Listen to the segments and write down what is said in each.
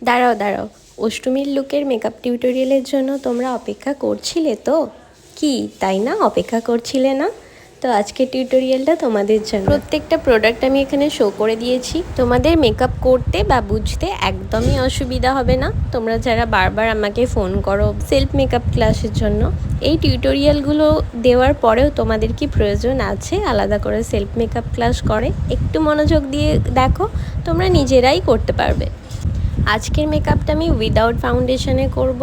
দাঁড়াও দাঁড়াও, অষ্টমীর লুকের মেকআপ টিউটোরিয়ালের জন্য তোমরা অপেক্ষা করছিলে তো? কি তাই না, অপেক্ষা করছিলে না? তো আজকের টিউটোরিয়ালটা তোমাদের জন্য। প্রত্যেকটা প্রোডাক্ট আমি এখানে শো করে দিয়েছি। তোমাদের মেকআপ করতে বা বুঝতে একদমই অসুবিধা হবে না। তোমরা যারা বারবার আমাকে ফোন করো সেলফ মেকআপ ক্লাসের জন্য, এই টিউটোরিয়ালগুলো দেওয়ার পরেও তোমাদের কি প্রয়োজন আছে আলাদা করে সেলফ মেকআপ ক্লাস করে? একটু মনোযোগ দিয়ে দেখো, তোমরা নিজেরাই করতে পারবে। আজকের মেকআপটা আমি উইদাউট ফাউন্ডেশনে করব।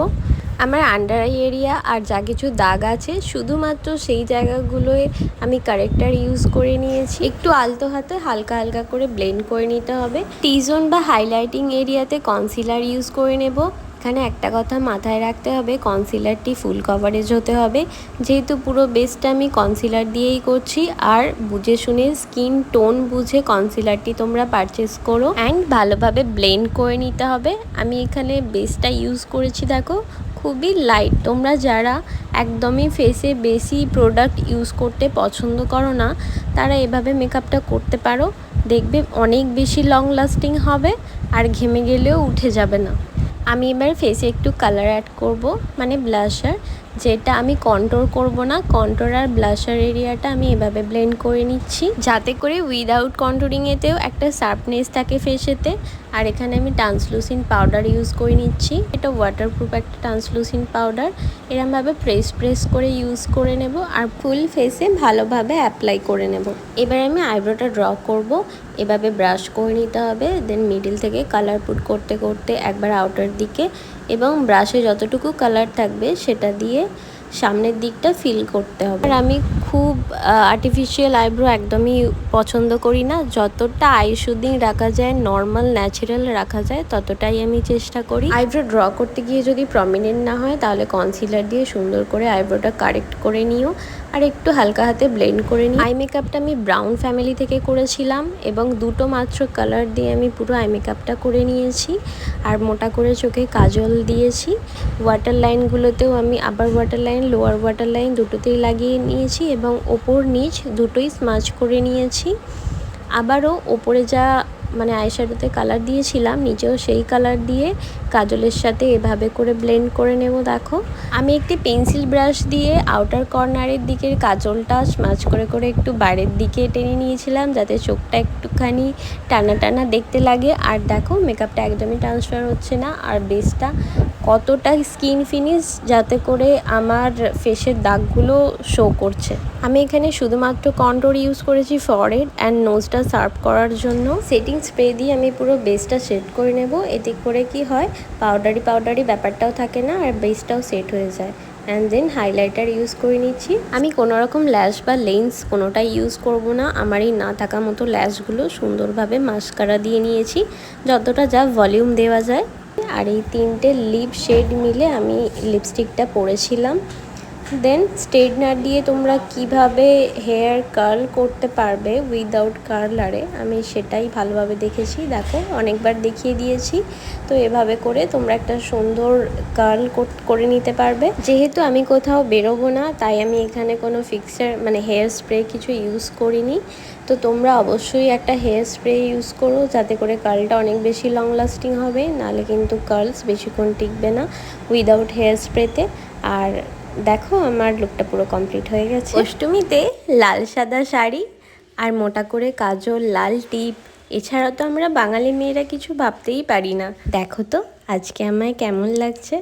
আমার আন্ডার আই এরিয়া আর যা কিছু দাগ আছে শুধুমাত্র সেই জায়গাগুলোয় আমি কারেক্টার ইউজ করে নিয়েছি। একটু আলতো হাতে হালকা হালকা করে ব্লেন্ড করে নিতে হবে। টি জোন বা হাইলাইটিং এরিয়াতে কনসিলার ইউজ করে নেব। এখানে একটা কথা মাথায় রাখতে হবে, কনসিলারটি ফুল কভারেজ হতে হবে, যেহেতু পুরো বেসটা আমি কনসিলার দিয়েই করছি। আর বুঝে শুনে স্কিন টোন বুঝে কনসিলারটি তোমরা পারচেস করো অ্যান্ড ভালোভাবে ব্লেন্ড করে নিতে হবে। আমি এখানে বেসটা ইউজ করেছি, দেখো খুবই লাইট। তোমরা যারা একদমই ফেসে বেশি প্রোডাক্ট ইউজ করতে পছন্দ করো না, তারা এভাবে মেকআপটা করতে পারো, দেখবে অনেক বেশি লং লাস্টিং হবে আর ঘেমে গেলেও উঠে যাবে না। আমি এবার ফেসে একটু কালার অ্যাড করব, মানে ব্লাশার, যেটা আমি কন্ট্রোল করব না। কন্ট্রোল আর ব্লাশার এরিয়াটা আমি এভাবে ব্লেন্ড করে নিচ্ছি, যাতে করে উইদাউট কন্ট্রোলিংয়েতেও একটা শার্পনেস থাকে ফেসেতে। আর এখানে আমি ট্রান্সলুসেন্ট পাউডার ইউজ করে নিচ্ছি। এটা ওয়াটারপ্রুফ একটা ট্রান্সলুসেন্ট পাউডার। এরমভাবে প্রেস করে ইউজ করে নেব আর ফুল ফেসে ভালোভাবে অ্যাপ্লাই করে নেব। এবার আমি আইব্রোটা ড্র করব। এভাবে ব্রাশ করে নিতে হবে, দেন মিডিল থেকে কালার পুট করতে করতে একবার আউটার দিকে, এবং ব্রাশে যতটুকু কালার থাকবে সেটা দিয়ে সামনের দিকটা ফিল করতে হবে। আর আমি খুব আর্টিফিশিয়াল আইব্রো একদমই পছন্দ করি না। যতটা আই শুদিং রাখা যায়, নর্মাল ন্যাচারাল রাখা যায়, ততটাই আমি চেষ্টা করি। আইব্রো ড্র করতে গিয়ে যদি প্রমিনেন্ট না হয়, তাহলে কনসিলার দিয়ে সুন্দর করে আইব্রোটা কারেক্ট করে নিও আর একটু হালকা হাতে ব্লেন্ড করে নিই। আই মেকআপটা আমি ব্রাউন ফ্যামিলি থেকে করেছিলাম এবং দুটো মাত্র কালার দিয়ে আমি পুরো আই মেকআপটা করে নিয়েছি। আর মোটা করে চোখে কাজল দিয়েছি। ওয়াটার লাইনগুলোতেও আমি আবার water line, lower water line দুটোতেই লাগিয়ে নিয়েছি এবং ওপর নিচ দুটোই স্মাচ করে নিয়েছি। আবারও ওপরে যা মানে আইশ্যাডোতে কালার দিয়েছিলাম, নিচেও সেই কালার দিয়ে কাজলের সাথে এভাবে করে ব্লেন্ড করে নেব। দেখো আমি একটি পেন্সিল ব্রাশ দিয়ে আউটার কর্নারের দিকের কাজলটা স্মাচ করে একটু বাইরের দিকে টেনে নিয়েছিলাম, যাতে চোখটা একটুখানি টানা টানা দেখতে লাগে। আর দেখো মেকআপটা একদমই ট্রান্সফার হচ্ছে না, আর বেসটা কতটা স্কিন ফিনিশ, যাতে করে আমার ফেসের দাগগুলো শো করছে। আমি এখানে শুধুমাত্র কন্ট্রোল ইউজ করেছি ফরহেড অ্যান্ড নোজটা সার্ভ করার জন্য। সেটিং স্প্রে দিয়ে আমি পুরো বেসটা সেট করে নেব। এতে করে কি হয়, পাউডারি ব্যাপারটাও থাকে না আর বেসটাও সেট হয়ে যায়। অ্যান্ড দেন হাইলাইটার ইউজ করে নিচ্ছি। আমি কোনো রকম ল্যাশ বা লেন্স কোনোটাই ইউজ করব না। আমার এই না থাকা মতো ল্যাশগুলো সুন্দরভাবে মাস্কারা দিয়ে নিয়েছি, যতটা যা ভলিউম দেওয়া যায়। আর এই তিনটে লিপ শেড মিলে আমি লিপস্টিকটা পরেছিলাম। দেন স্ট্রেটনার দিয়ে তোমরা কিভাবে হেয়ার কার্ল করতে পারবে উইদাউট কার্লারে, আমি সেটাই ভালোভাবে দেখেছি। দেখো অনেকবার দেখিয়ে দিয়েছি। তো এভাবে করে তোমরা একটা সুন্দর কার্ল করে নিতে পারবে। যেহেতু আমি কোথাও বেরোবো না, তাই আমি এখানে কোনো ফিক্সার মানে হেয়ার স্প্রে কিছু ইউজ করিনি। তো তোমরা অবশ্যই একটা হেয়ার স্প্রে ইউজ করো, যাতে করে কার্লটা অনেক বেশি লং লাস্টিং হবে, নাহলে কিন্তু কার্লস বেশিক্ষণ টিকবে না উইদাউট হেয়ার স্প্রেতে। আর দেখো আমার লুকটা পুরো কমপ্লিট হয়ে গেছে। অষ্টমীতে লাল সাদা শাড়ি আর মোটা করে কাজল, লাল টিপ, এছাড়া তো আমরা বাঙালি মেয়েরা কিছু ভাবতেই পারি না। দেখো তো আজকে আমায় কেমন লাগছে।